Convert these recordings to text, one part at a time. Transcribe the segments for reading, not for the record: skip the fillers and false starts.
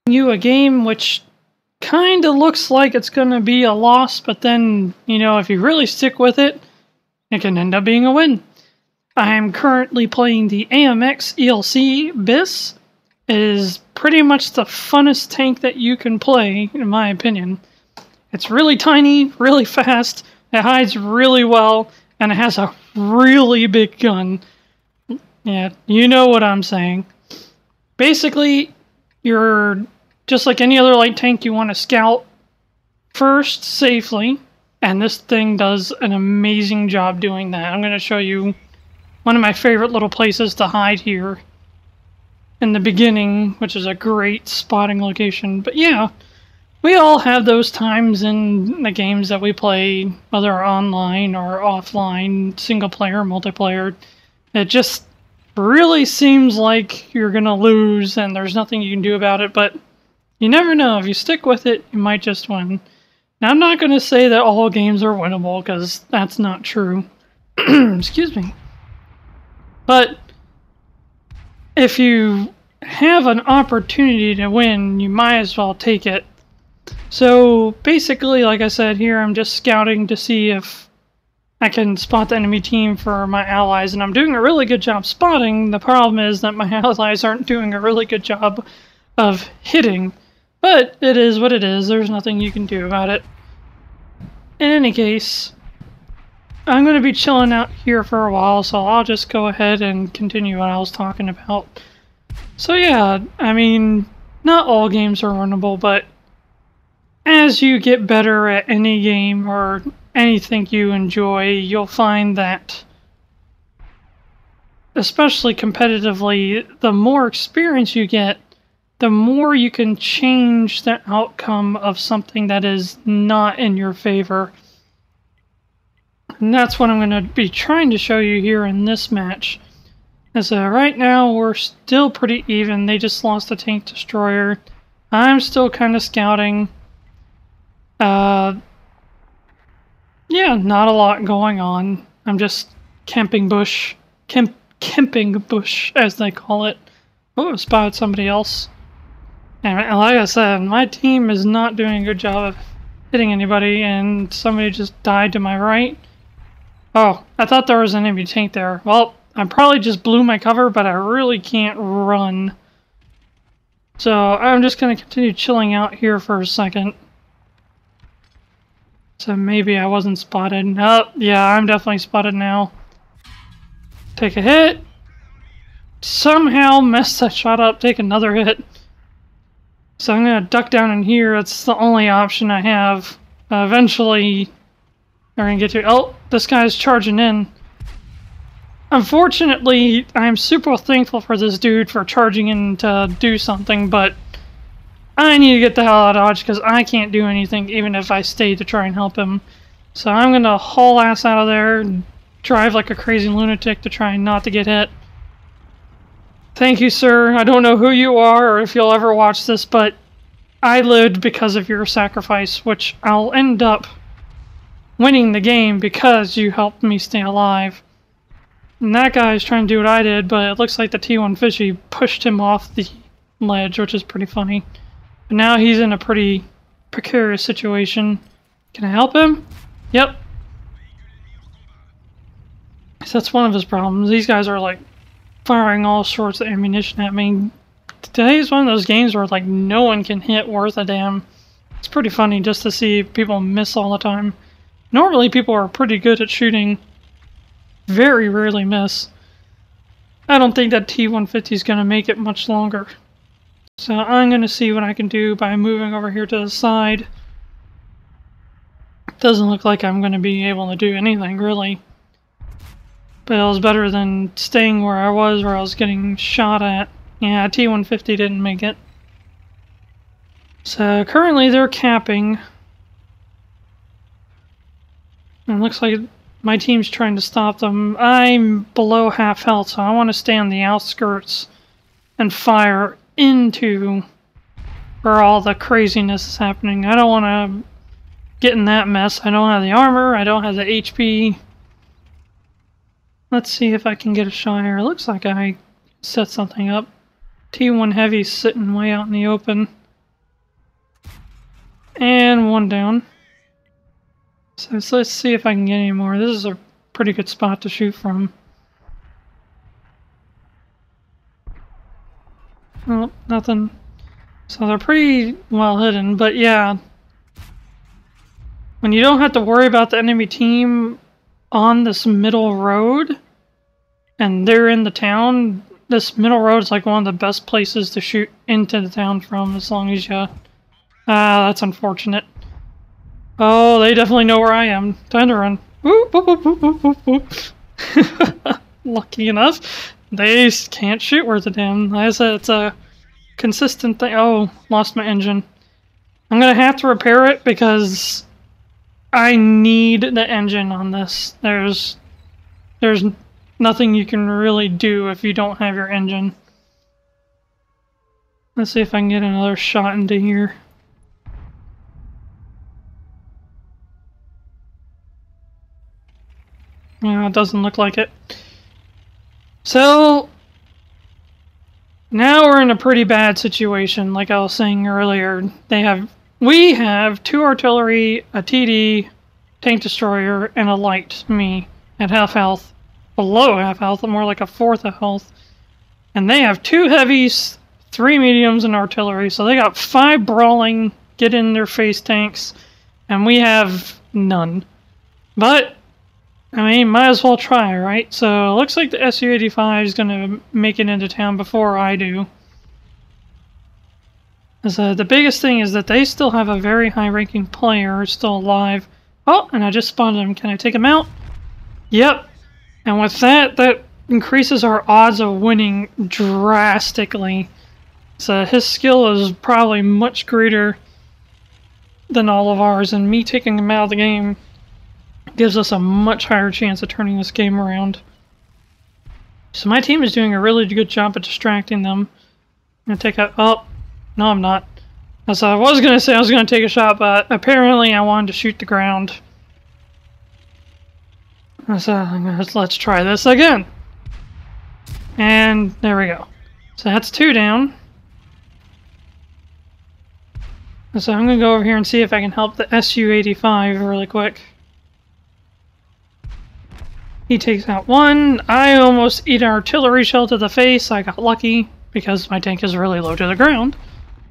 you a game which kind of looks like it's going to be a loss, but then, you know, if you really stick with it, it can end up being a win. I am currently playing the AMX ELC Bis. It is pretty much the funnest tank that you can play, in my opinion. It's really tiny, really fast, it hides really well, and it has a really big gun. Yeah, you know what I'm saying. Basically, you're just like any other light tank, you want to scout first safely, and this thing does an amazing job doing that. I'm going to show you one of my favorite little places to hide here in the beginning, which is a great spotting location. But yeah, we all have those times in the games that we play, whether online or offline, single player, multiplayer. It just really seems like you're gonna lose and there's nothing you can do about it, but you never know. If you stick with it, you might just win. Now, I'm not gonna say that all games are winnable, because that's not true. Excuse me. But if you have an opportunity to win, you might as well take it. So basically, like I said here, I'm just scouting to see if I can spot the enemy team for my allies, and I'm doing a really good job spotting. The problem is that my allies aren't doing a really good job of hitting. But it is what it is. There's nothing you can do about it. In any case, I'm going to be chilling out here for a while, so I'll just go ahead and continue what I was talking about. So yeah, I mean, not all games are winnable, but as you get better at any game or anything you enjoy, you'll find that, especially competitively, the more experience you get, the more you can change the outcome of something that is not in your favor. And that's what I'm going to be trying to show you here in this match. As right now, we're still pretty even. They just lost a tank destroyer. I'm still kind of scouting. Yeah, not a lot going on. I'm just camping bush. Camping bush, as they call it. Oh, spotted somebody else. And like I said, my team is not doing a good job of hitting anybody, and somebody just died to my right. Oh, I thought there was an enemy tank there. Well, I probably just blew my cover, but I really can't run. So I'm just going to continue chilling out here for a second. So maybe I wasn't spotted. Oh, yeah, I'm definitely spotted now. Take a hit. Somehow messed that shot up. Take another hit. So I'm going to duck down in here. That's the only option I have. Eventually, we're going to get to... Oh, this guy's charging in. Unfortunately, I'm super thankful for this dude for charging in to do something, but I need to get the hell out of Dodge because I can't do anything even if I stay to try and help him. So I'm going to haul ass out of there and drive like a crazy lunatic to try not to get hit. Thank you, sir. I don't know who you are or if you'll ever watch this, but I lived because of your sacrifice, which I'll end up winning the game because you helped me stay alive. And that guy's trying to do what I did, but it looks like the T1 Fishy pushed him off the ledge, which is pretty funny. But now he's in a pretty precarious situation. Can I help him? Yep. So that's one of his problems. These guys are like firing all sorts of ammunition at me. Today's one of those games where like no one can hit worth a damn. It's pretty funny just to see people miss all the time. Normally people are pretty good at shooting. Very rarely miss. I don't think that T150 is going to make it much longer. So I'm going to see what I can do by moving over here to the side. Doesn't look like I'm going to be able to do anything really. But it was better than staying where I was getting shot at. Yeah, T150 didn't make it. So currently they're capping. And it looks like my team's trying to stop them. I'm below half health, so I want to stay on the outskirts and fire into where all the craziness is happening. I don't want to get in that mess. I don't have the armor, I don't have the HP. Let's see if I can get a shot here. It looks like I set something up. T1 Heavy's sitting way out in the open. And one down. So let's see if I can get any more. This is a pretty good spot to shoot from. Oh, nothing. So they're pretty well hidden, but yeah. When you don't have to worry about the enemy team on this middle road, and they're in the town, this middle road is like one of the best places to shoot into the town from, as long as you... that's unfortunate. Oh, they definitely know where I am. Time to run. Whoop, whoop, whoop, whoop, whoop, whoop. Lucky enough, they can't shoot worth a damn. Like I said, it's a consistent thing. Oh, lost my engine. I'm gonna have to repair it because I need the engine on this. There's nothing you can really do if you don't have your engine. Let's see if I can get another shot into here. No, it doesn't look like it. So now we're in a pretty bad situation, like I was saying earlier. We have 2 artillery, a TD, tank destroyer, and a light, me, at half health. Below half health, more like a fourth of health. And they have 2 heavies, 3 mediums, and artillery, so they got 5 brawling, get in their face tanks, and we have none. But I mean, might as well try, right? So it looks like the Su-85 is going to make it into town before I do. So the biggest thing is that they still have a very high-ranking player still alive. Oh, and I just spawned him. Can I take him out? Yep. And with that, that increases our odds of winning drastically. So his skill is probably much greater than all of ours, and me taking him out of the game gives us a much higher chance of turning this game around. So my team is doing a really good job at distracting them. I'm going to take a... Oh, no I'm not. As I was going to say I was going to take a shot, but apparently I wanted to shoot the ground. So let's try this again. And there we go. So that's 2 down. So I'm going to go over here and see if I can help the Su-85 really quick. He takes out 1. I almost eat an artillery shell to the face. I got lucky because my tank is really low to the ground.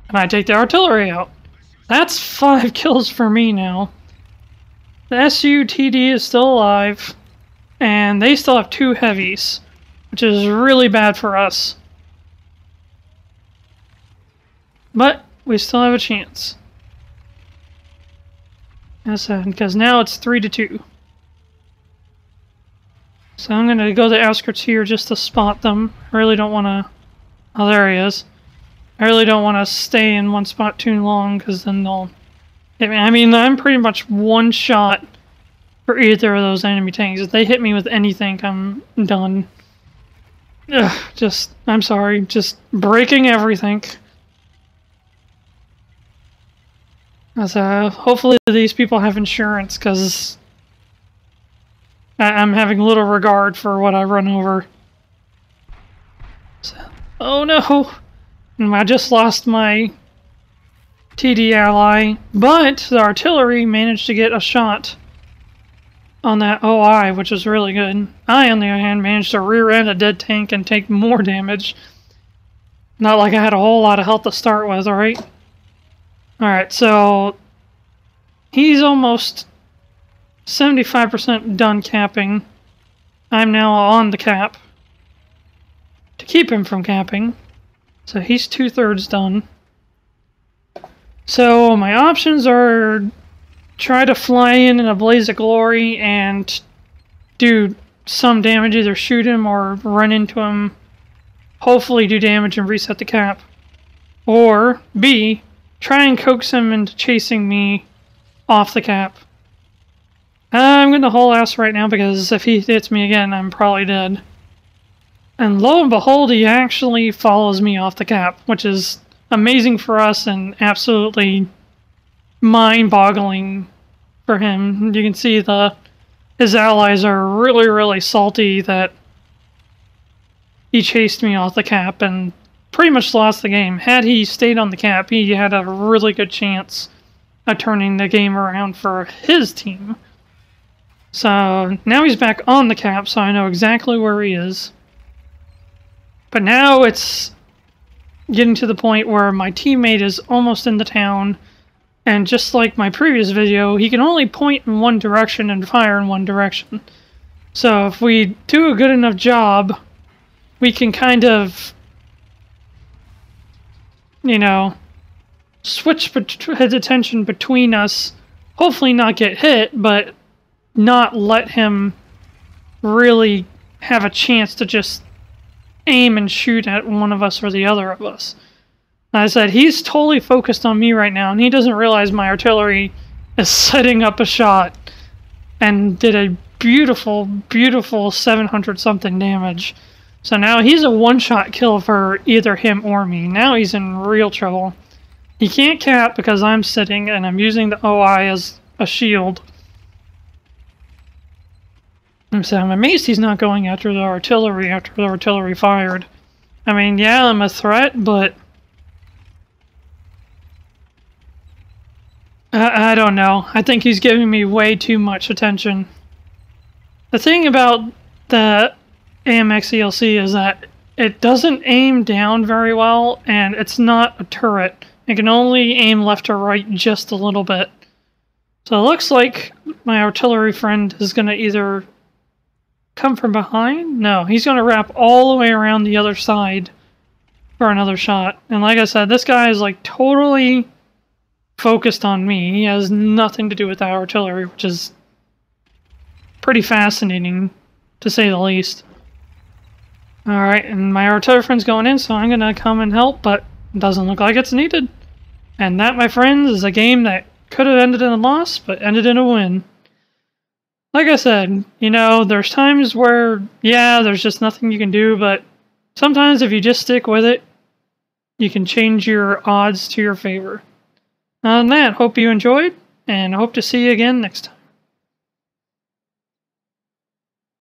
And I take the artillery out. That's 5 kills for me now. The SU-TD is still alive. And they still have 2 heavies, which is really bad for us. But we still have a chance. Because now it's 3-2. So I'm going to go the outskirts here just to spot them. I really don't want to... Oh, there he is. I really don't want to stay in one spot too long, because then they'll hit me. I mean, I'm pretty much one shot for either of those enemy tanks. If they hit me with anything, I'm done. Ugh, I'm sorry, just breaking everything. So hopefully these people have insurance, because I'm having little regard for what I run over. So, oh no! I just lost my TD ally, but the artillery managed to get a shot on that OI, which is really good. I, on the other hand, managed to rear-end a dead tank and take more damage. Not like I had a whole lot of health to start with, alright? Alright, so he's almost 75% done capping. I'm now on the cap to keep him from capping. So he's 2/3 done. So my options are try to fly in a blaze of glory and do some damage, either shoot him or run into him, hopefully do damage and reset the cap. Or B, try and coax him into chasing me off the cap. I'm going to haul ass right now because if he hits me again, I'm probably dead. And lo and behold, he actually follows me off the cap, which is amazing for us and absolutely mind-boggling for him. You can see his allies are really, really salty that he chased me off the cap and pretty much lost the game. Had he stayed on the cap, he had a really good chance turning the game around for his team. So now he's back on the cap, so I know exactly where he is. But now it's getting to the point where my teammate is almost in the town, and just like my previous video, he can only point in one direction and fire in one direction. So if we do a good enough job, we can kind of, you know, switch his attention between us, hopefully not get hit, but not let him really have a chance to just aim and shoot at one of us or the other of us. Like I said, he's totally focused on me right now, and he doesn't realize my artillery is setting up a shot and did a beautiful, beautiful 700 something damage. So now he's a one-shot kill for either him or me. Now he's in real trouble. He can't cap because I'm sitting and I'm using the OI as a shield. So I'm amazed he's not going after the artillery after the artillery fired. I mean, yeah, I'm a threat, but I don't know. I think he's giving me way too much attention. The thing about the AMX ELC is that it doesn't aim down very well, and it's not a turret. It can only aim left or right just a little bit. So it looks like my artillery friend is going to either come from behind? No, he's going to wrap all the way around the other side for another shot. And like I said, this guy is like totally focused on me. He has nothing to do with the artillery, which is pretty fascinating, to say the least. Alright, and my artillery friend's going in, so I'm going to come and help, but it doesn't look like it's needed. And that, my friends, is a game that could have ended in a loss, but ended in a win. Like I said, you know, there's times where, yeah, there's just nothing you can do, but sometimes if you just stick with it, you can change your odds to your favor. Other than that, hope you enjoyed, and hope to see you again next time.